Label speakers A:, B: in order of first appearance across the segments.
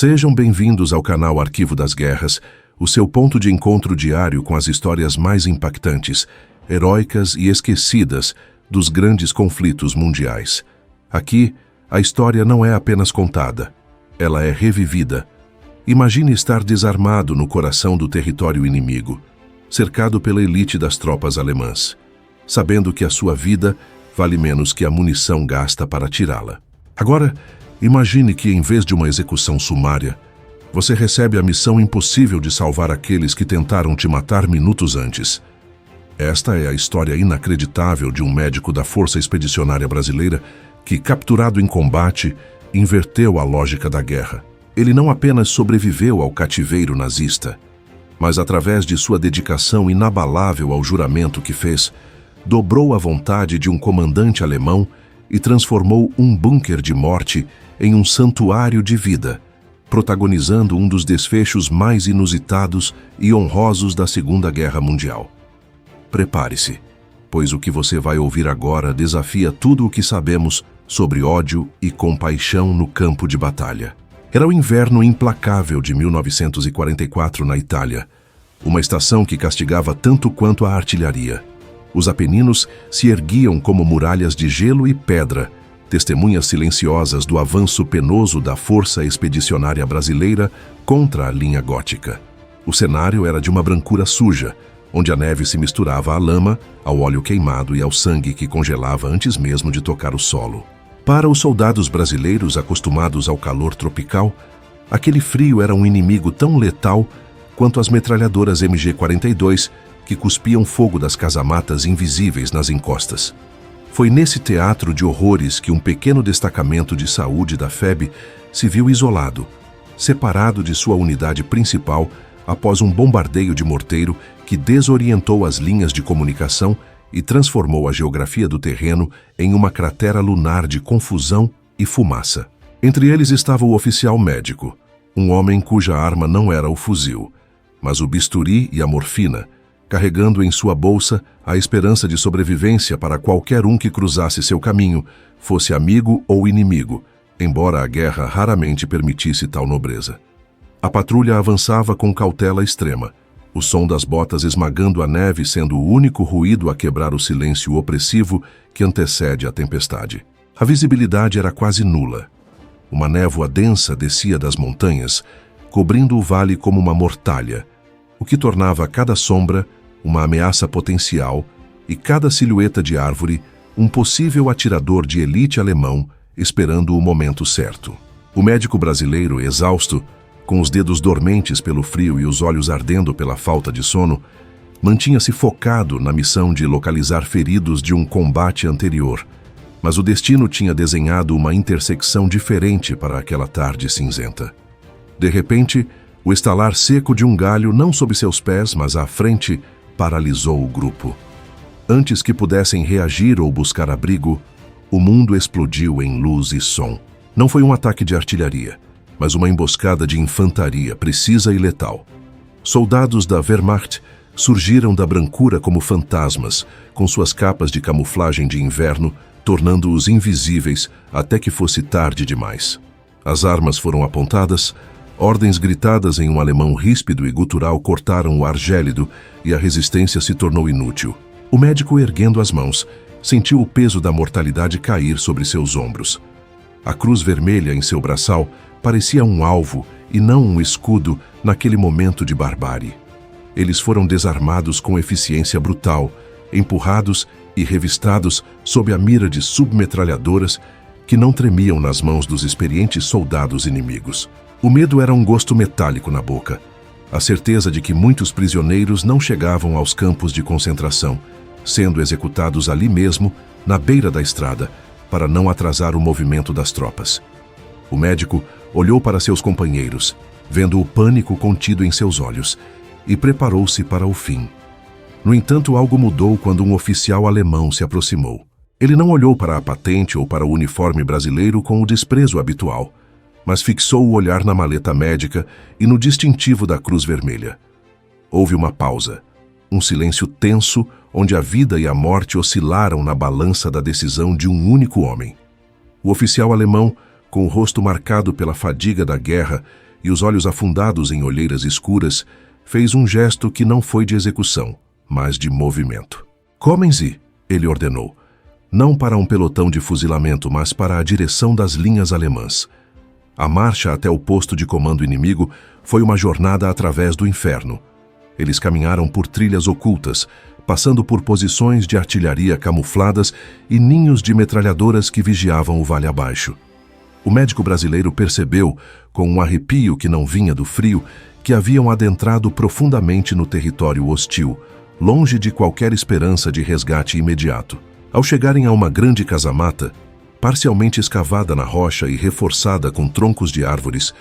A: Sejam bem-vindos ao canal Arquivo das Guerras, o seu ponto de encontro diário com as histórias mais impactantes, heróicas e esquecidas dos grandes conflitos mundiais. Aqui, a história não é apenas contada, ela é revivida. Imagine estar desarmado no coração do território inimigo, cercado pela elite das tropas alemãs, sabendo que a sua vida vale menos que a munição gasta para tirá-la. Agora, imagine que, em vez de uma execução sumária, você recebe a missão impossível de salvar aqueles que tentaram te matar minutos antes. Esta é a história inacreditável de um médico da Força Expedicionária Brasileira que, capturado em combate, inverteu a lógica da guerra. Ele não apenas sobreviveu ao cativeiro nazista, mas, através de sua dedicação inabalável ao juramento que fez, dobrou a vontade de um comandante alemão e transformou um bunker de morte em um santuário de vida, protagonizando um dos desfechos mais inusitados e honrosos da Segunda Guerra Mundial. Prepare-se, pois o que você vai ouvir agora desafia tudo o que sabemos sobre ódio e compaixão no campo de batalha. Era o inverno implacável de 1944 na Itália, uma estação que castigava tanto quanto a artilharia. Os Apeninos se erguiam como muralhas de gelo e pedra, testemunhas silenciosas do avanço penoso da Força Expedicionária Brasileira contra a linha gótica. O cenário era de uma brancura suja, onde a neve se misturava à lama, ao óleo queimado e ao sangue que congelava antes mesmo de tocar o solo. Para os soldados brasileiros acostumados ao calor tropical, aquele frio era um inimigo tão letal quanto as metralhadoras MG-42 que cuspiam fogo das casamatas invisíveis nas encostas. Foi nesse teatro de horrores que um pequeno destacamento de saúde da FEB se viu isolado, separado de sua unidade principal após um bombardeio de morteiro que desorientou as linhas de comunicação e transformou a geografia do terreno em uma cratera lunar de confusão e fumaça. Entre eles estava o oficial médico, um homem cuja arma não era o fuzil, mas o bisturi e a morfina, carregando em sua bolsa a esperança de sobrevivência para qualquer um que cruzasse seu caminho, fosse amigo ou inimigo, embora a guerra raramente permitisse tal nobreza. A patrulha avançava com cautela extrema, o som das botas esmagando a neve sendo o único ruído a quebrar o silêncio opressivo que antecede a tempestade. A visibilidade era quase nula. Uma névoa densa descia das montanhas, cobrindo o vale como uma mortalha, o que tornava cada sombra uma ameaça potencial e cada silhueta de árvore um possível atirador de elite alemão esperando o momento certo. O médico brasileiro, exausto, com os dedos dormentes pelo frio e os olhos ardendo pela falta de sono, mantinha-se focado na missão de localizar feridos de um combate anterior, mas o destino tinha desenhado uma intersecção diferente para aquela tarde cinzenta. De repente, o estalar seco de um galho não sob seus pés, mas à frente, paralisou o grupo. Antes que pudessem reagir ou buscar abrigo, o mundo explodiu em luz e som. Não foi um ataque de artilharia, mas uma emboscada de infantaria precisa e letal. Soldados da Wehrmacht surgiram da brancura como fantasmas, com suas capas de camuflagem de inverno, tornando-os invisíveis até que fosse tarde demais. As armas foram apontadas, ordens gritadas em um alemão ríspido e gutural cortaram o ar gélido e a resistência se tornou inútil. O médico, erguendo as mãos, sentiu o peso da mortalidade cair sobre seus ombros. A cruz vermelha em seu braçal parecia um alvo e não um escudo naquele momento de barbárie. Eles foram desarmados com eficiência brutal, empurrados e revistados sob a mira de submetralhadoras que não tremiam nas mãos dos experientes soldados inimigos. O medo era um gosto metálico na boca, a certeza de que muitos prisioneiros não chegavam aos campos de concentração, sendo executados ali mesmo, na beira da estrada, para não atrasar o movimento das tropas. O médico olhou para seus companheiros, vendo o pânico contido em seus olhos, e preparou-se para o fim. No entanto, algo mudou quando um oficial alemão se aproximou. Ele não olhou para a patente ou para o uniforme brasileiro com o desprezo habitual, mas fixou o olhar na maleta médica e no distintivo da Cruz Vermelha. Houve uma pausa, um silêncio tenso onde a vida e a morte oscilaram na balança da decisão de um único homem. O oficial alemão, com o rosto marcado pela fadiga da guerra e os olhos afundados em olheiras escuras, fez um gesto que não foi de execução, mas de movimento. "Comem-se", ele ordenou, não para um pelotão de fuzilamento, mas para a direção das linhas alemãs. A marcha até o posto de comando inimigo foi uma jornada através do inferno. Eles caminharam por trilhas ocultas, passando por posições de artilharia camufladas e ninhos de metralhadoras que vigiavam o vale abaixo. O médico brasileiro percebeu, com um arrepio que não vinha do frio, que haviam adentrado profundamente no território hostil, longe de qualquer esperança de resgate imediato. Ao chegarem a uma grande casa-mata, parcialmente escavada na rocha e reforçada com troncos de árvores,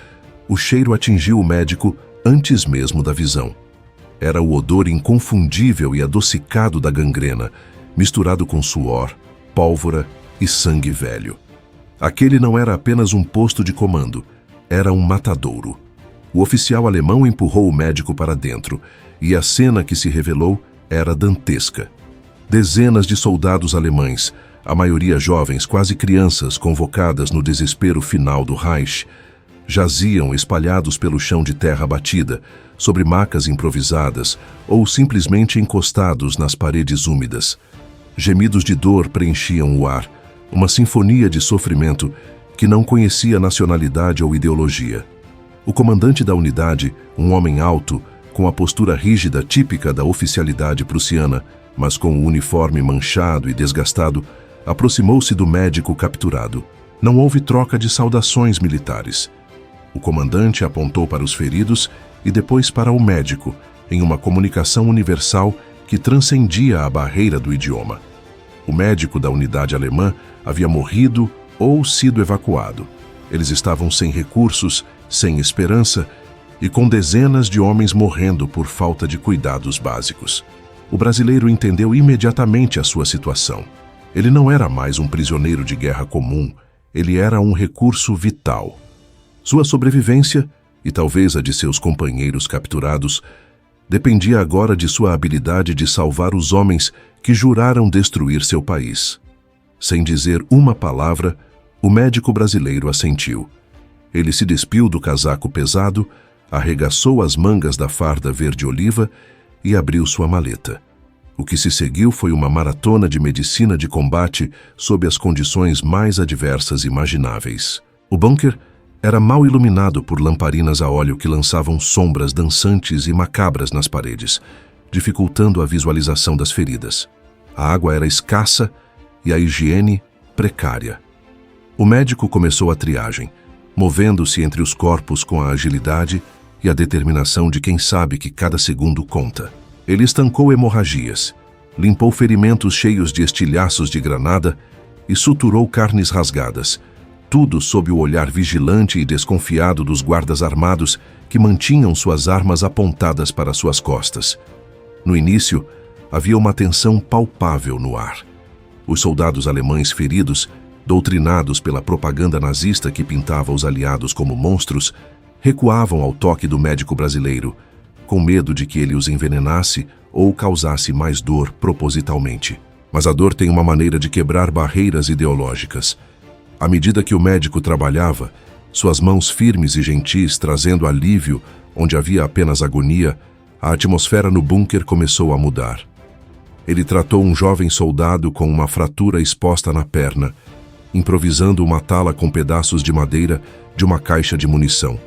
A: o cheiro atingiu o médico antes mesmo da visão. Era o odor inconfundível e adocicado da gangrena, misturado com suor, pólvora e sangue velho. Aquele não era apenas um posto de comando, era um matadouro. O oficial alemão empurrou o médico para dentro, e a cena que se revelou era dantesca. Dezenas de soldados alemães, a maioria jovens, quase crianças, convocadas no desespero final do Reich, jaziam espalhados pelo chão de terra batida, sobre macas improvisadas ou simplesmente encostados nas paredes úmidas. Gemidos de dor preenchiam o ar, uma sinfonia de sofrimento que não conhecia nacionalidade ou ideologia. O comandante da unidade, um homem alto, com a postura rígida típica da oficialidade prussiana, mas com o uniforme manchado e desgastado, aproximou-se do médico capturado. Não houve troca de saudações militares. O comandante apontou para os feridos e depois para o médico, em uma comunicação universal que transcendia a barreira do idioma. O médico da unidade alemã havia morrido ou sido evacuado. Eles estavam sem recursos, sem esperança e com dezenas de homens morrendo por falta de cuidados básicos. O brasileiro entendeu imediatamente a sua situação. Ele não era mais um prisioneiro de guerra comum, ele era um recurso vital. Sua sobrevivência, e talvez a de seus companheiros capturados, dependia agora de sua habilidade de salvar os homens que juraram destruir seu país. Sem dizer uma palavra, o médico brasileiro assentiu. Ele se despiu do casaco pesado, arregaçou as mangas da farda verde-oliva e abriu sua maleta. O que se seguiu foi uma maratona de medicina de combate sob as condições mais adversas imagináveis. O bunker era mal iluminado por lamparinas a óleo que lançavam sombras dançantes e macabras nas paredes, dificultando a visualização das feridas. A água era escassa e a higiene precária. O médico começou a triagem, movendo-se entre os corpos com a agilidade e a determinação de quem sabe que cada segundo conta. Ele estancou hemorragias, limpou ferimentos cheios de estilhaços de granada e suturou carnes rasgadas, tudo sob o olhar vigilante e desconfiado dos guardas armados que mantinham suas armas apontadas para suas costas. No início, havia uma tensão palpável no ar. Os soldados alemães feridos, doutrinados pela propaganda nazista que pintava os aliados como monstros, recuavam ao toque do médico brasileiro, com medo de que ele os envenenasse ou causasse mais dor propositalmente. Mas a dor tem uma maneira de quebrar barreiras ideológicas. À medida que o médico trabalhava, suas mãos firmes e gentis trazendo alívio onde havia apenas agonia, a atmosfera no bunker começou a mudar. Ele tratou um jovem soldado com uma fratura exposta na perna, improvisando uma tala com pedaços de madeira de uma caixa de munição,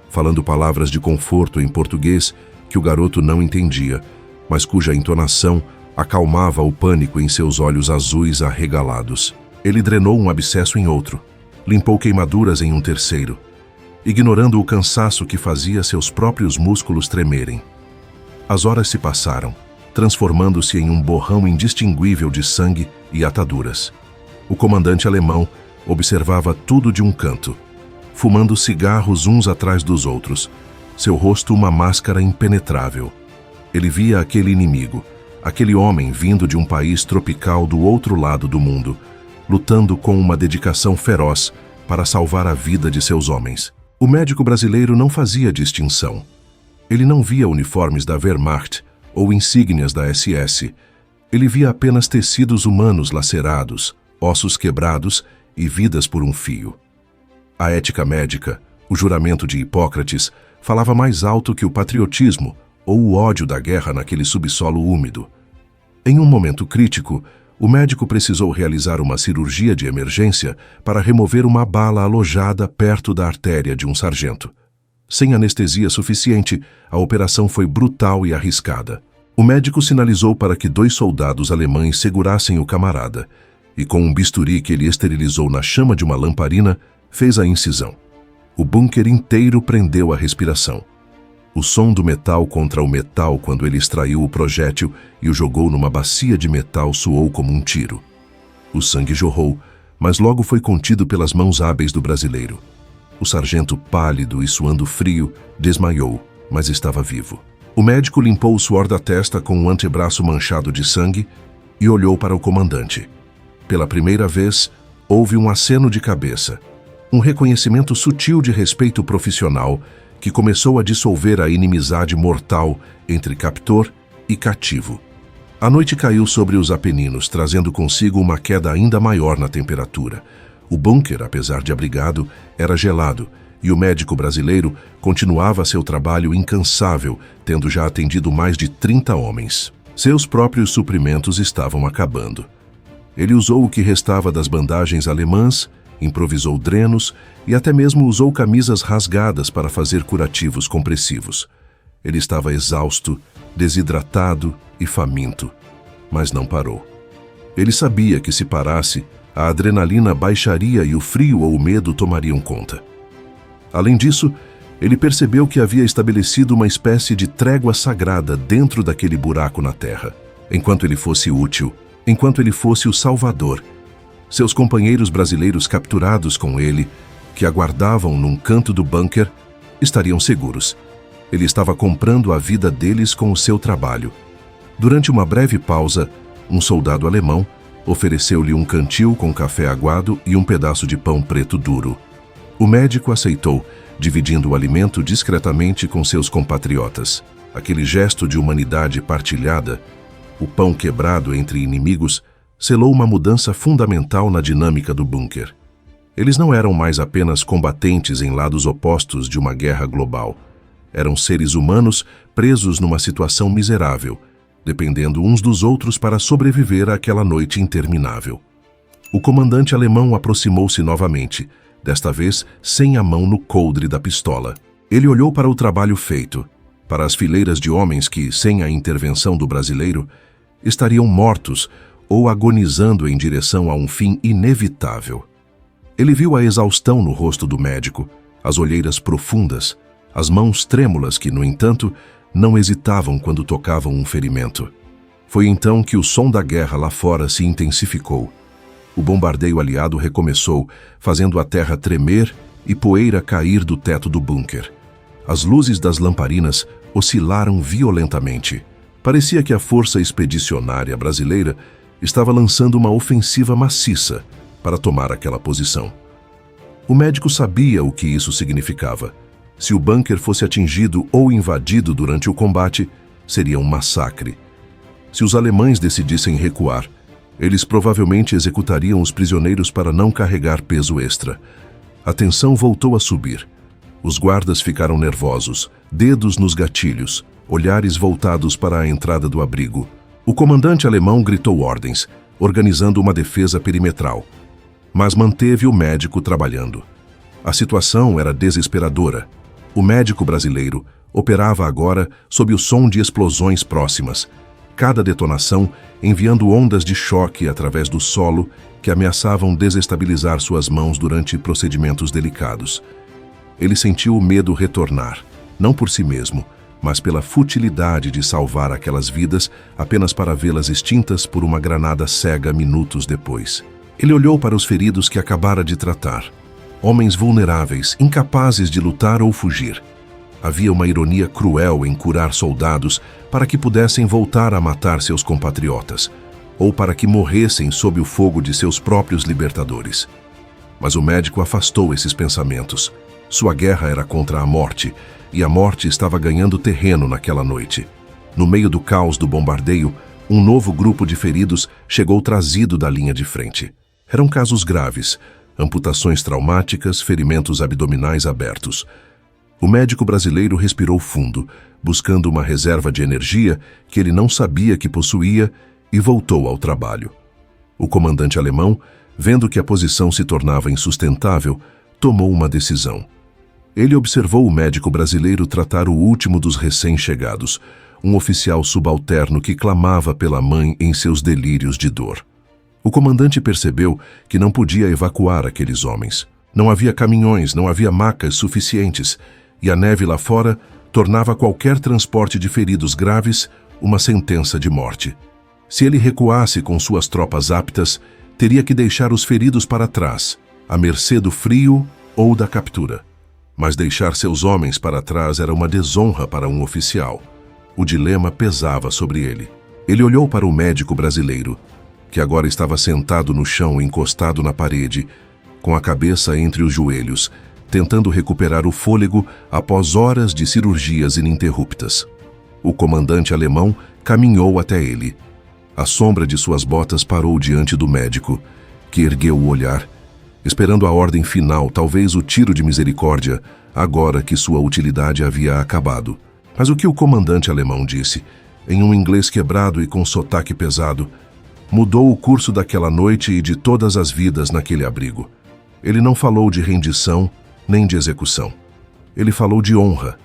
A: falando palavras de conforto em português que o garoto não entendia, mas cuja entonação acalmava o pânico em seus olhos azuis arregalados. Ele drenou um abscesso em outro, limpou queimaduras em um terceiro, ignorando o cansaço que fazia seus próprios músculos tremerem. As horas se passaram, transformando-se em um borrão indistinguível de sangue e ataduras. O comandante alemão observava tudo de um canto, fumando cigarros uns atrás dos outros, seu rosto uma máscara impenetrável. Ele via aquele inimigo, aquele homem vindo de um país tropical do outro lado do mundo, lutando com uma dedicação feroz para salvar a vida de seus homens. O médico brasileiro não fazia distinção. Ele não via uniformes da Wehrmacht ou insígnias da SS. Ele via apenas tecidos humanos lacerados, ossos quebrados e vidas por um fio. A ética médica, O juramento de Hipócrates falava mais alto que o patriotismo ou o ódio da guerra naquele subsolo úmido. Em um momento crítico, o médico precisou realizar uma cirurgia de emergência para remover uma bala alojada perto da artéria de um sargento. Sem anestesia suficiente, a operação foi brutal e arriscada. O médico sinalizou para que 2 soldados alemães segurassem o camarada e, com um bisturi que ele esterilizou na chama de uma lamparina, fez a incisão. O bunker inteiro prendeu a respiração. O som do metal contra o metal quando ele extraiu o projétil e o jogou numa bacia de metal soou como um tiro. O sangue jorrou, mas logo foi contido pelas mãos hábeis do brasileiro. O sargento, pálido e suando frio, desmaiou, mas estava vivo. O médico limpou o suor da testa com um antebraço manchado de sangue e olhou para o comandante. Pela primeira vez, houve um aceno de cabeça, um reconhecimento sutil de respeito profissional que começou a dissolver a inimizade mortal entre captor e cativo. A noite caiu sobre os Apeninos, trazendo consigo uma queda ainda maior na temperatura. O bunker, apesar de abrigado, era gelado, e o médico brasileiro continuava seu trabalho incansável, tendo já atendido mais de 30 homens. Seus próprios suprimentos estavam acabando. Ele usou o que restava das bandagens alemãs, improvisou drenos e até mesmo usou camisas rasgadas para fazer curativos compressivos. Ele estava exausto, desidratado e faminto, mas não parou. Ele sabia que se parasse, a adrenalina baixaria e o frio ou o medo tomariam conta. Além disso, ele percebeu que havia estabelecido uma espécie de trégua sagrada dentro daquele buraco na terra. Enquanto ele fosse útil, enquanto ele fosse o salvador, seus companheiros brasileiros capturados com ele, que aguardavam num canto do bunker, estariam seguros. Ele estava comprando a vida deles com o seu trabalho. Durante uma breve pausa, um soldado alemão ofereceu-lhe um cantil com café aguado e um pedaço de pão preto duro. O médico aceitou, dividindo o alimento discretamente com seus compatriotas. Aquele gesto de humanidade partilhada, o pão quebrado entre inimigos, selou uma mudança fundamental na dinâmica do bunker. Eles não eram mais apenas combatentes em lados opostos de uma guerra global. Eram seres humanos presos numa situação miserável, dependendo uns dos outros para sobreviver àquela noite interminável. O comandante alemão aproximou-se novamente, desta vez sem a mão no coldre da pistola. Ele olhou para o trabalho feito, para as fileiras de homens que, sem a intervenção do brasileiro, estariam mortos ou agonizando em direção a um fim inevitável. Ele viu a exaustão no rosto do médico, as olheiras profundas, as mãos trêmulas que, no entanto, não hesitavam quando tocavam um ferimento. Foi então que o som da guerra lá fora se intensificou. O bombardeio aliado recomeçou, fazendo a terra tremer e poeira cair do teto do bunker. As luzes das lamparinas oscilaram violentamente. Parecia que a força expedicionária brasileira estava lançando uma ofensiva maciça para tomar aquela posição. O médico sabia o que isso significava. Se o bunker fosse atingido ou invadido durante o combate, seria um massacre. Se os alemães decidissem recuar, eles provavelmente executariam os prisioneiros para não carregar peso extra. A tensão voltou a subir. Os guardas ficaram nervosos, dedos nos gatilhos, olhares voltados para a entrada do abrigo. O comandante alemão gritou ordens, organizando uma defesa perimetral, mas manteve o médico trabalhando. A situação era desesperadora. O médico brasileiro operava agora sob o som de explosões próximas, cada detonação enviando ondas de choque através do solo que ameaçavam desestabilizar suas mãos durante procedimentos delicados. Ele sentiu o medo retornar, não por si mesmo, mas pela futilidade de salvar aquelas vidas apenas para vê-las extintas por uma granada cega minutos depois. Ele olhou para os feridos que acabara de tratar. Homens vulneráveis, incapazes de lutar ou fugir. Havia uma ironia cruel em curar soldados para que pudessem voltar a matar seus compatriotas, ou para que morressem sob o fogo de seus próprios libertadores. Mas o médico afastou esses pensamentos. Sua guerra era contra a morte, e a morte estava ganhando terreno naquela noite. No meio do caos do bombardeio, um novo grupo de feridos chegou trazido da linha de frente. Eram casos graves. amputações traumáticas, ferimentos abdominais abertos. O médico brasileiro respirou fundo, buscando uma reserva de energia que ele não sabia que possuía, e voltou ao trabalho. O comandante alemão, vendo que a posição se tornava insustentável, tomou uma decisão. Ele observou o médico brasileiro tratar o último dos recém-chegados, um oficial subalterno que clamava pela mãe em seus delírios de dor. O comandante percebeu que não podia evacuar aqueles homens. Não havia caminhões, não havia macas suficientes, e a neve lá fora tornava qualquer transporte de feridos graves uma sentença de morte. Se ele recuasse com suas tropas aptas, teria que deixar os feridos para trás, à mercê do frio ou da captura. Mas deixar seus homens para trás era uma desonra para um oficial. O dilema pesava sobre ele. Ele olhou para o médico brasileiro, que agora estava sentado no chão, encostado na parede, com a cabeça entre os joelhos, tentando recuperar o fôlego após horas de cirurgias ininterruptas. O comandante alemão caminhou até ele. A sombra de suas botas parou diante do médico, que ergueu o olhar, esperando a ordem final, talvez o tiro de misericórdia, agora que sua utilidade havia acabado. Mas o que o comandante alemão disse, em um inglês quebrado e com sotaque pesado, mudou o curso daquela noite e de todas as vidas naquele abrigo. Ele não falou de rendição nem de execução. Ele falou de honra.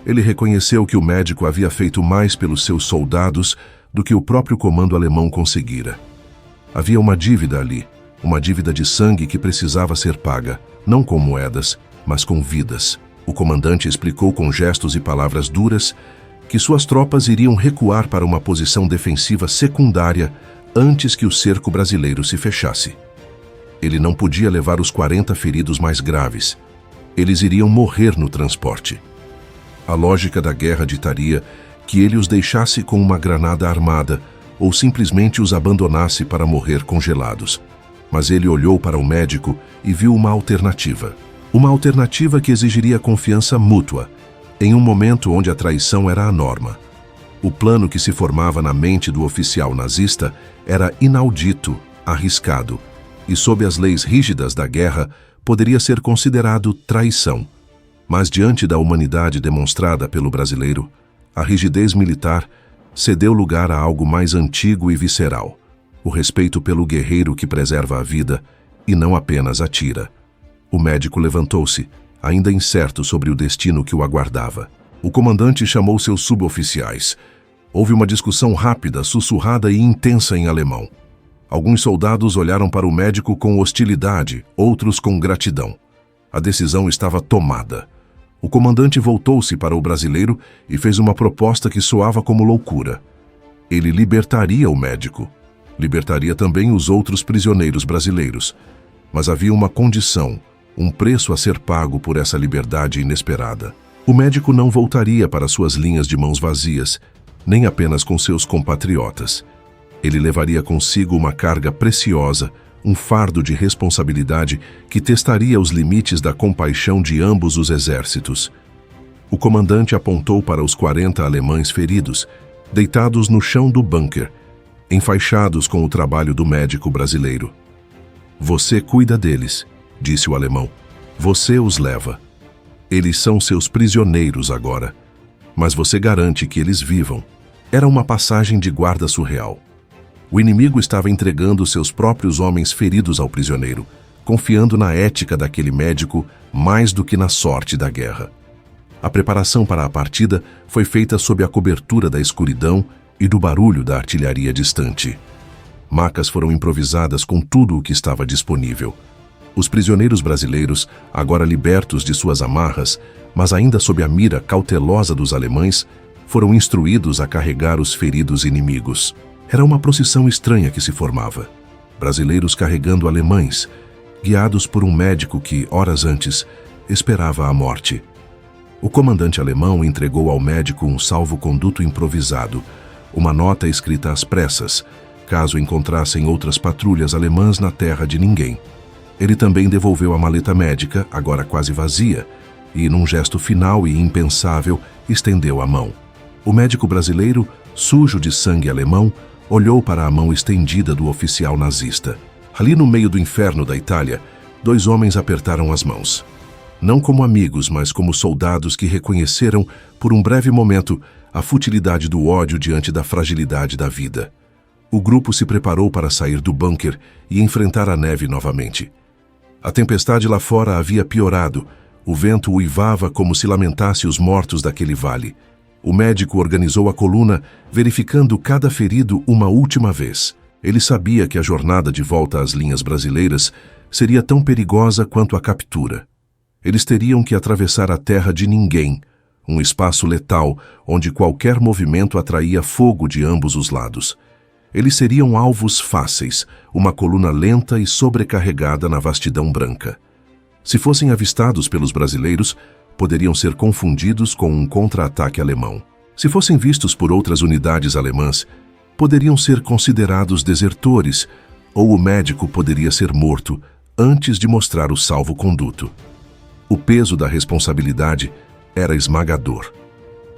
A: Ele reconheceu que o médico havia feito mais pelos seus soldados do que o próprio comando alemão conseguira. Havia uma dívida ali, uma dívida de sangue que precisava ser paga, não com moedas, mas com vidas. O comandante explicou com gestos e palavras duras que suas tropas iriam recuar para uma posição defensiva secundária antes que o cerco brasileiro se fechasse. Ele não podia levar os 40 feridos mais graves. Eles iriam morrer no transporte. A lógica da guerra ditaria que ele os deixasse com uma granada armada ou simplesmente os abandonasse para morrer congelados. Mas ele olhou para o médico e viu uma alternativa. Uma alternativa que exigiria confiança mútua, em um momento onde a traição era a norma. O plano que se formava na mente do oficial nazista era inaudito, arriscado, e sob as leis rígidas da guerra poderia ser considerado traição. Mas diante da humanidade demonstrada pelo brasileiro, a rigidez militar cedeu lugar a algo mais antigo e visceral, o respeito pelo guerreiro que preserva a vida e não apenas atira. O médico levantou-se, ainda incerto sobre o destino que o aguardava. O comandante chamou seus suboficiais. Houve uma discussão rápida, sussurrada e intensa em alemão. Alguns soldados olharam para o médico com hostilidade, outros com gratidão. A decisão estava tomada. O comandante voltou-se para o brasileiro e fez uma proposta que soava como loucura. Ele libertaria o médico. Libertaria também os outros prisioneiros brasileiros. Mas havia uma condição, um preço a ser pago por essa liberdade inesperada. O médico não voltaria para suas linhas de mãos vazias, nem apenas com seus compatriotas. Ele levaria consigo uma carga preciosa, um fardo de responsabilidade que testaria os limites da compaixão de ambos os exércitos. O comandante apontou para os 40 alemães feridos, deitados no chão do bunker, enfaixados com o trabalho do médico brasileiro. "Você cuida deles", disse o alemão. "Você os leva. Eles são seus prisioneiros agora, mas você garante que eles vivam." Era uma passagem de guarda surreal. O inimigo estava entregando seus próprios homens feridos ao prisioneiro, confiando na ética daquele médico mais do que na sorte da guerra. A preparação para a partida foi feita sob a cobertura da escuridão e do barulho da artilharia distante. Macas foram improvisadas com tudo o que estava disponível. Os prisioneiros brasileiros, agora libertos de suas amarras, mas ainda sob a mira cautelosa dos alemães, foram instruídos a carregar os feridos inimigos. Era uma procissão estranha que se formava. Brasileiros carregando alemães, guiados por um médico que, horas antes, esperava a morte. O comandante alemão entregou ao médico um salvo-conduto improvisado, uma nota escrita às pressas, caso encontrassem outras patrulhas alemãs na terra de ninguém. Ele também devolveu a maleta médica, agora quase vazia, e, num gesto final e impensável, estendeu a mão. O médico brasileiro, sujo de sangue alemão, olhou para a mão estendida do oficial nazista. Ali no meio do inferno da Itália, dois homens apertaram as mãos. Não como amigos, mas como soldados que reconheceram, por um breve momento, a futilidade do ódio diante da fragilidade da vida. O grupo se preparou para sair do bunker e enfrentar a neve novamente. A tempestade lá fora havia piorado. O vento uivava como se lamentasse os mortos daquele vale. O médico organizou a coluna, verificando cada ferido uma última vez. Ele sabia que a jornada de volta às linhas brasileiras seria tão perigosa quanto a captura. Eles teriam que atravessar a terra de ninguém, um espaço letal onde qualquer movimento atraía fogo de ambos os lados. Eles seriam alvos fáceis, uma coluna lenta e sobrecarregada na vastidão branca. Se fossem avistados pelos brasileiros, poderiam ser confundidos com um contra-ataque alemão. Se fossem vistos por outras unidades alemãs, poderiam ser considerados desertores, ou o médico poderia ser morto antes de mostrar o salvo-conduto. O peso da responsabilidade era esmagador.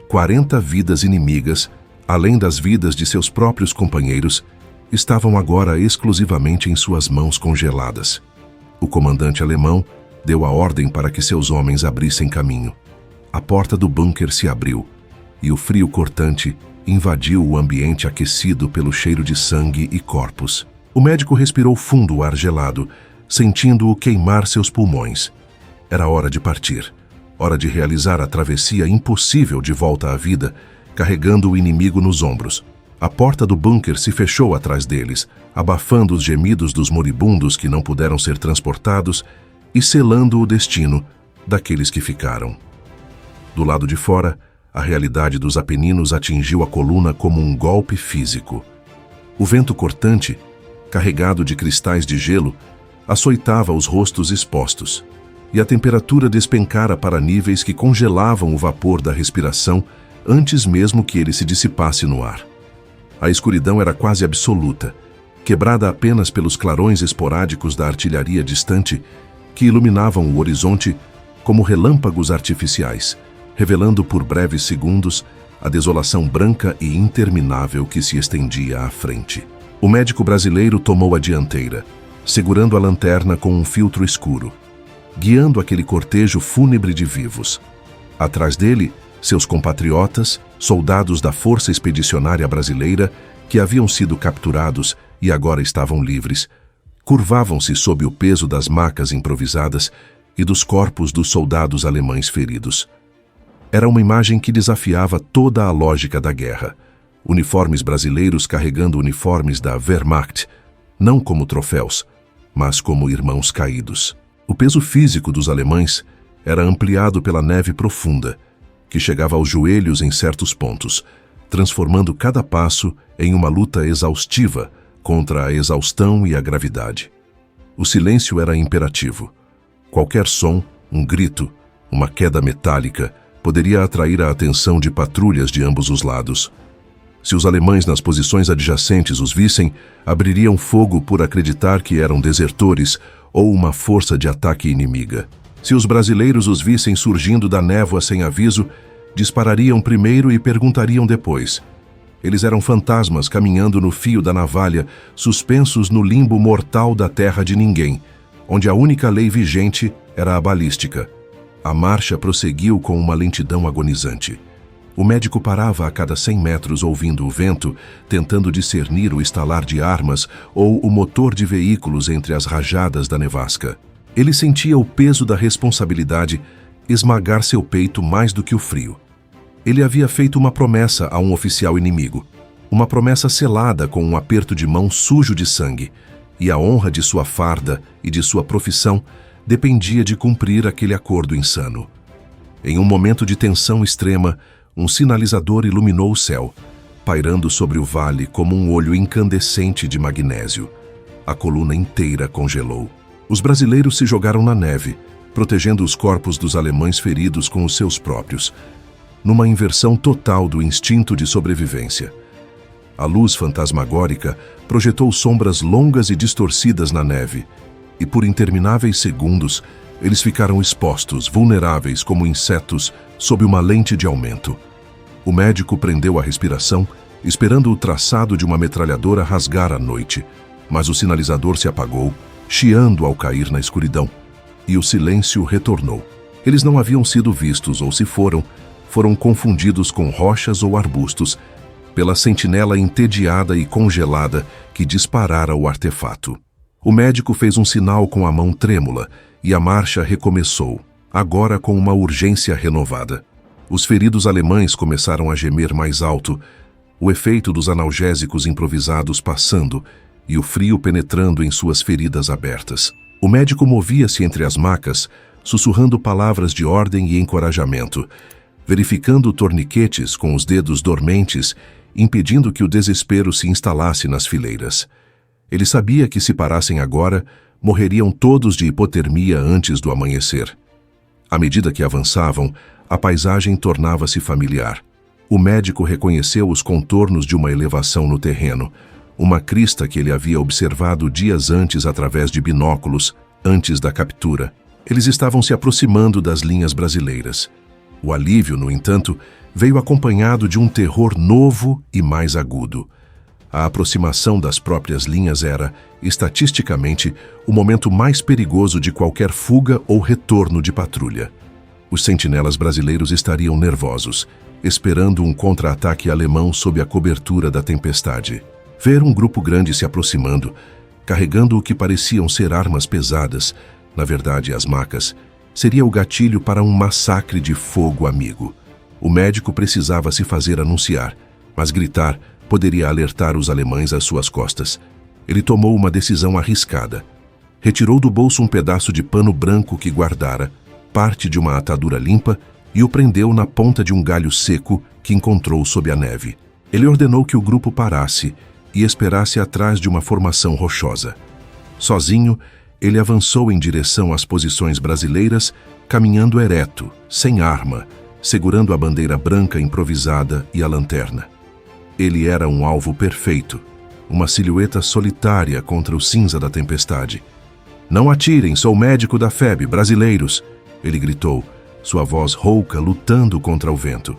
A: 40 vidas inimigas, além das vidas de seus próprios companheiros, estavam agora exclusivamente em suas mãos congeladas. O comandante alemão deu a ordem para que seus homens abrissem caminho. A porta do bunker se abriu, e o frio cortante invadiu o ambiente aquecido pelo cheiro de sangue e corpos. O médico respirou fundo o ar gelado, sentindo-o queimar seus pulmões. Era hora de partir, hora de realizar a travessia impossível de volta à vida, carregando o inimigo nos ombros. A porta do bunker se fechou atrás deles, abafando os gemidos dos moribundos que não puderam ser transportados e selando o destino daqueles que ficaram. Do lado de fora, a realidade dos Apeninos atingiu a coluna como um golpe físico. O vento cortante, carregado de cristais de gelo, açoitava os rostos expostos, e a temperatura despencara para níveis que congelavam o vapor da respiração antes mesmo que ele se dissipasse no ar. A escuridão era quase absoluta, quebrada apenas pelos clarões esporádicos da artilharia distante que iluminavam o horizonte como relâmpagos artificiais, revelando por breves segundos a desolação branca e interminável que se estendia à frente. O médico brasileiro tomou a dianteira, segurando a lanterna com um filtro escuro, guiando aquele cortejo fúnebre de vivos. Atrás dele, seus compatriotas, soldados da Força Expedicionária Brasileira, que haviam sido capturados e agora estavam livres, curvavam-se sob o peso das macas improvisadas e dos corpos dos soldados alemães feridos. Era uma imagem que desafiava toda a lógica da guerra. Uniformes brasileiros carregando uniformes da Wehrmacht, não como troféus, mas como irmãos caídos. O peso físico dos alemães era ampliado pela neve profunda, que chegava aos joelhos em certos pontos, transformando cada passo em uma luta exaustiva contra a exaustão e a gravidade. O silêncio era imperativo. Qualquer som, um grito, uma queda metálica, poderia atrair a atenção de patrulhas de ambos os lados. Se os alemães nas posições adjacentes os vissem, abririam fogo por acreditar que eram desertores ou uma força de ataque inimiga. Se os brasileiros os vissem surgindo da névoa sem aviso, disparariam primeiro e perguntariam depois. Eles eram fantasmas caminhando no fio da navalha, suspensos no limbo mortal da terra de ninguém, onde a única lei vigente era a balística. A marcha prosseguiu com uma lentidão agonizante. O médico parava a cada 100 metros ouvindo o vento, tentando discernir o estalar de armas ou o motor de veículos entre as rajadas da nevasca. Ele sentia o peso da responsabilidade esmagar seu peito mais do que o frio. Ele havia feito uma promessa a um oficial inimigo, uma promessa selada com um aperto de mão sujo de sangue, e a honra de sua farda e de sua profissão dependia de cumprir aquele acordo insano. Em um momento de tensão extrema, um sinalizador iluminou o céu, pairando sobre o vale como um olho incandescente de magnésio. A coluna inteira congelou. Os brasileiros se jogaram na neve, protegendo os corpos dos alemães feridos com os seus próprios, numa inversão total do instinto de sobrevivência. A luz fantasmagórica projetou sombras longas e distorcidas na neve, e por intermináveis segundos eles ficaram expostos, vulneráveis como insetos, sob uma lente de aumento. O médico prendeu a respiração, esperando o traçado de uma metralhadora rasgar a noite, mas o sinalizador se apagou chiando ao cair na escuridão, e o silêncio retornou. Eles não haviam sido vistos, ou se foram confundidos com rochas ou arbustos, pela sentinela entediada e congelada que disparara o artefato. O médico fez um sinal com a mão trêmula, e a marcha recomeçou, agora com uma urgência renovada. Os feridos alemães começaram a gemer mais alto, o efeito dos analgésicos improvisados passando e o frio penetrando em suas feridas abertas. O médico movia-se entre as macas, sussurrando palavras de ordem e encorajamento, verificando torniquetes com os dedos dormentes, impedindo que o desespero se instalasse nas fileiras. Ele sabia que, se parassem agora, morreriam todos de hipotermia antes do amanhecer. À medida que avançavam, a paisagem tornava-se familiar. O médico reconheceu os contornos de uma elevação no terreno, uma crista que ele havia observado dias antes através de binóculos, antes da captura. Eles estavam se aproximando das linhas brasileiras. O alívio, no entanto, veio acompanhado de um terror novo e mais agudo. A aproximação das próprias linhas era, estatisticamente, o momento mais perigoso de qualquer fuga ou retorno de patrulha. Os sentinelas brasileiros estariam nervosos, esperando um contra-ataque alemão sob a cobertura da tempestade. Ver um grupo grande se aproximando, carregando o que pareciam ser armas pesadas, na verdade as macas, seria o gatilho para um massacre de fogo amigo. O médico precisava se fazer anunciar, mas gritar poderia alertar os alemães às suas costas. Ele tomou uma decisão arriscada. Retirou do bolso um pedaço de pano branco que guardara, parte de uma atadura limpa, e o prendeu na ponta de um galho seco que encontrou sob a neve. Ele ordenou que o grupo parasse e esperasse atrás de uma formação rochosa. Sozinho, ele avançou em direção às posições brasileiras, caminhando ereto, sem arma, segurando a bandeira branca improvisada e a lanterna. Ele era um alvo perfeito, uma silhueta solitária contra o cinza da tempestade. "Não atirem, sou médico da FEB, brasileiros!" ele gritou, sua voz rouca lutando contra o vento.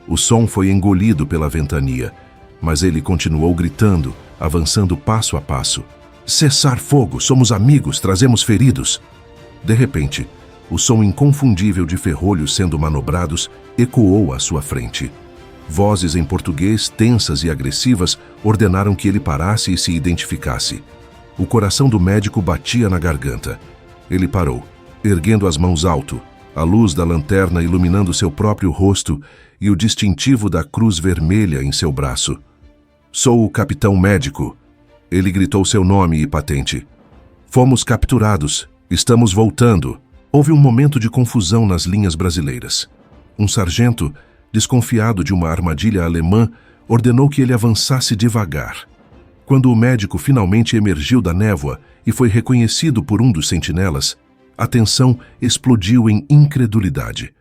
A: O som foi engolido pela ventania, mas ele continuou gritando, avançando passo a passo. "Cessar fogo, somos amigos, trazemos feridos!" De repente, o som inconfundível de ferrolhos sendo manobrados ecoou à sua frente. Vozes em português, tensas e agressivas, ordenaram que ele parasse e se identificasse. O coração do médico batia na garganta. Ele parou, erguendo as mãos alto, a luz da lanterna iluminando seu próprio rosto e o distintivo da cruz vermelha em seu braço. "Sou o capitão médico." Ele gritou seu nome e patente. "Fomos capturados. Estamos voltando." Houve um momento de confusão nas linhas brasileiras. Um sargento, desconfiado de uma armadilha alemã, ordenou que ele avançasse devagar. Quando o médico finalmente emergiu da névoa e foi reconhecido por um dos sentinelas, a tensão explodiu em incredulidade.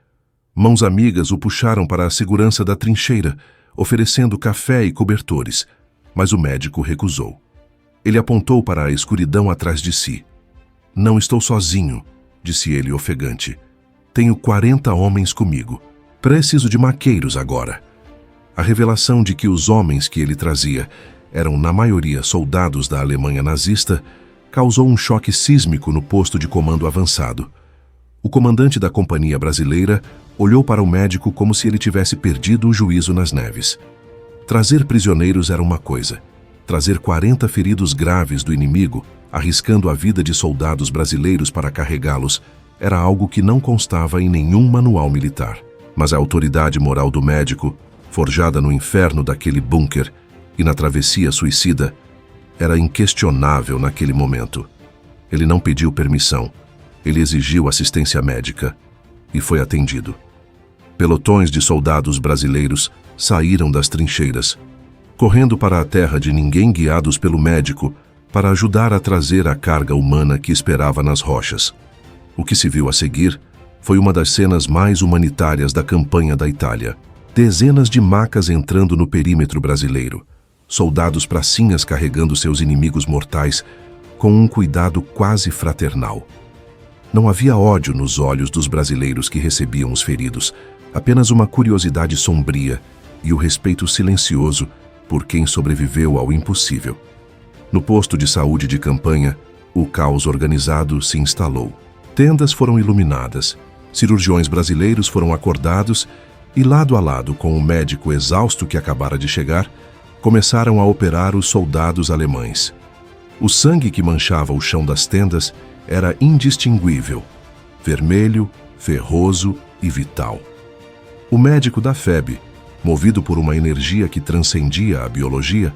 A: Mãos amigas o puxaram para a segurança da trincheira, oferecendo café e cobertores, mas o médico recusou. Ele apontou para a escuridão atrás de si. "Não estou sozinho", disse ele ofegante. "Tenho 40 homens comigo. Preciso de maqueiros agora." A revelação de que os homens que ele trazia eram, na maioria, soldados da Alemanha nazista, causou um choque sísmico no posto de comando avançado. O comandante da companhia brasileira olhou para o médico como se ele tivesse perdido o juízo nas neves. Trazer prisioneiros era uma coisa. Trazer 40 feridos graves do inimigo, arriscando a vida de soldados brasileiros para carregá-los, era algo que não constava em nenhum manual militar. Mas a autoridade moral do médico, forjada no inferno daquele bunker e na travessia suicida, era inquestionável naquele momento. Ele não pediu permissão. Ele exigiu assistência médica e foi atendido. Pelotões de soldados brasileiros saíram das trincheiras, correndo para a terra de ninguém, guiados pelo médico, para ajudar a trazer a carga humana que esperava nas rochas. O que se viu a seguir foi uma das cenas mais humanitárias da campanha da Itália. Dezenas de macas entrando no perímetro brasileiro, soldados pracinhas carregando seus inimigos mortais com um cuidado quase fraternal. Não havia ódio nos olhos dos brasileiros que recebiam os feridos, apenas uma curiosidade sombria e o respeito silencioso por quem sobreviveu ao impossível. No posto de saúde de campanha, O caos organizado se instalou. Tendas foram iluminadas, cirurgiões brasileiros foram acordados e, lado a lado com o médico exausto que acabara de chegar, começaram a operar os soldados alemães. O sangue que manchava o chão das tendas era indistinguível, vermelho, ferroso e vital. O médico da FEB, movido por uma energia que transcendia a biologia,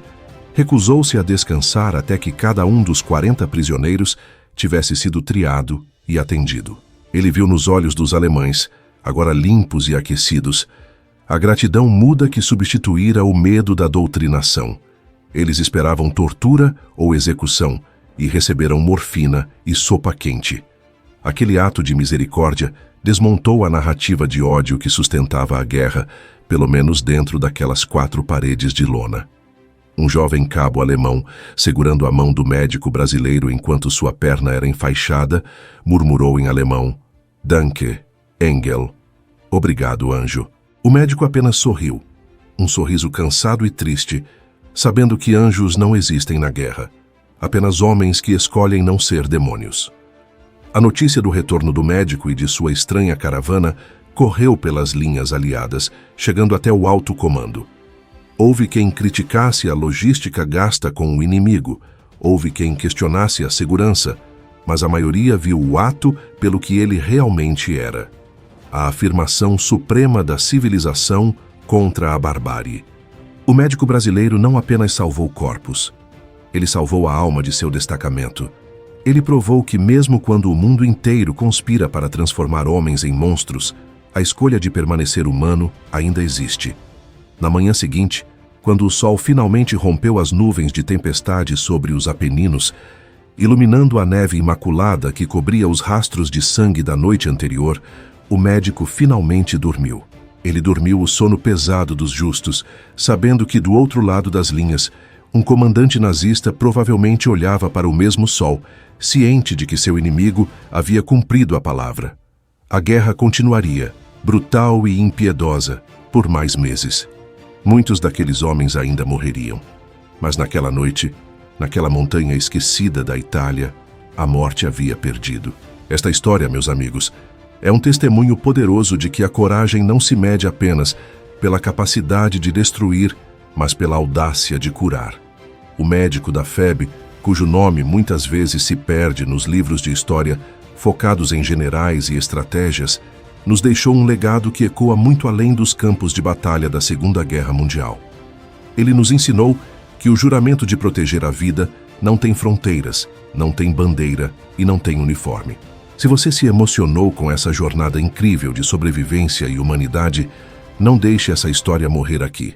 A: recusou-se a descansar até que cada um dos 40 prisioneiros tivesse sido triado e atendido. Ele viu nos olhos dos alemães, agora limpos e aquecidos, a gratidão muda que substituíra o medo da doutrinação. Eles esperavam tortura ou execução e receberam morfina e sopa quente. Aquele ato de misericórdia desmontou a narrativa de ódio que sustentava a guerra, pelo menos dentro daquelas 4 paredes de lona. Um jovem cabo alemão, segurando a mão do médico brasileiro enquanto sua perna era enfaixada, murmurou em alemão: "Danke, Engel." Obrigado, anjo. O médico apenas sorriu, um sorriso cansado e triste, sabendo que anjos não existem na guerra, apenas homens que escolhem não ser demônios. A notícia do retorno do médico e de sua estranha caravana correu pelas linhas aliadas, chegando até o alto comando. Houve quem criticasse a logística gasta com o inimigo, houve quem questionasse a segurança, mas a maioria viu o ato pelo que ele realmente era: a afirmação suprema da civilização contra a barbárie. O médico brasileiro não apenas salvou corpos, ele salvou a alma de seu destacamento. Ele provou que mesmo quando o mundo inteiro conspira para transformar homens em monstros, a escolha de permanecer humano ainda existe. Na manhã seguinte, quando o sol finalmente rompeu as nuvens de tempestade sobre os Apeninos, iluminando a neve imaculada que cobria os rastros de sangue da noite anterior, o médico finalmente dormiu. Ele dormiu o sono pesado dos justos, sabendo que do outro lado das linhas, um comandante nazista provavelmente olhava para o mesmo sol, ciente de que seu inimigo havia cumprido a palavra. A guerra continuaria, brutal e impiedosa, por mais meses. Muitos daqueles homens ainda morreriam. Mas naquela noite, naquela montanha esquecida da Itália, a morte havia perdido. Esta história, meus amigos, é um testemunho poderoso de que a coragem não se mede apenas pela capacidade de destruir, mas pela audácia de curar. O médico da FEB, cujo nome muitas vezes se perde nos livros de história focados em generais e estratégias, nos deixou um legado que ecoa muito além dos campos de batalha da Segunda Guerra Mundial. Ele nos ensinou que o juramento de proteger a vida não tem fronteiras, não tem bandeira e não tem uniforme. Se você se emocionou com essa jornada incrível de sobrevivência e humanidade, não deixe essa história morrer aqui.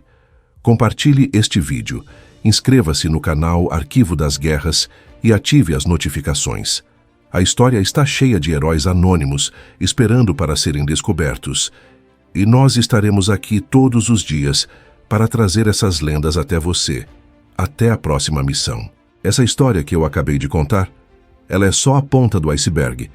A: Compartilhe este vídeo, inscreva-se no canal Arquivo das Guerras e ative as notificações. A história está cheia de heróis anônimos, esperando para serem descobertos. E nós estaremos aqui todos os dias para trazer essas lendas até você. Até a próxima missão. Essa história que eu acabei de contar, ela é só a ponta do iceberg.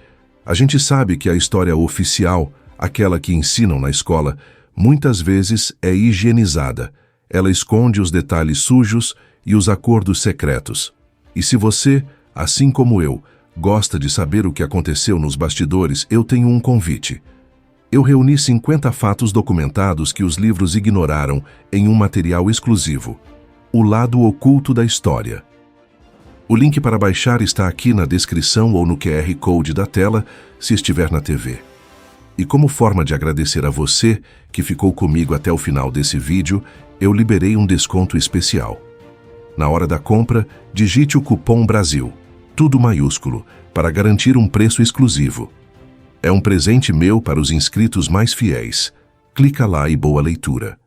A: A gente sabe que a história oficial, aquela que ensinam na escola, muitas vezes é higienizada. Ela esconde os detalhes sujos e os acordos secretos. E se você, assim como eu, gosta de saber o que aconteceu nos bastidores, eu tenho um convite. Eu reuni 50 fatos documentados que os livros ignoraram em um material exclusivo: O Lado Oculto da História. O link para baixar está aqui na descrição ou no QR Code da tela, se estiver na TV. E como forma de agradecer a você que ficou comigo até o final desse vídeo, eu liberei um desconto especial. Na hora da compra, digite o cupom BRASIL, tudo maiúsculo, para garantir um preço exclusivo. É um presente meu para os inscritos mais fiéis. Clica lá e boa leitura.